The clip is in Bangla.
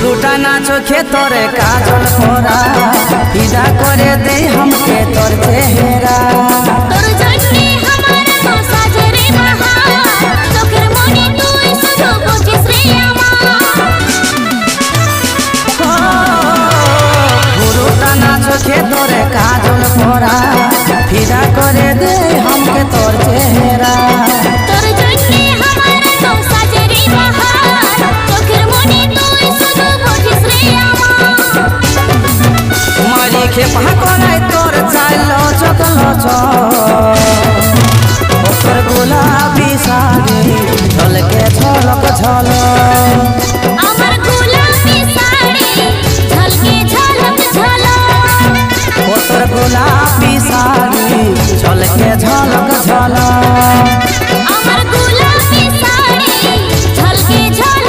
পুরোটা না চোখে তোরে কাজল করা ফিদা করে দে हमके তোর চেহারা তোর জন্যে আমার তো সাজে রে বাহার চোখের মনি তুই শুধু বুঝিস রে আমার পুরোটা না চোখে তোরে কাজল করা ফিদা করে দে हमके তোর চেহারা তোর জন্যে আমার তো সাজে রে বাহার চোখের মনি তুই শুধু বুঝিস রে আমার মারি খেপা করাই তোর চাইলো চকলো তোর গোলাপি শাড়ি ঝলকে ঝলক ঝলক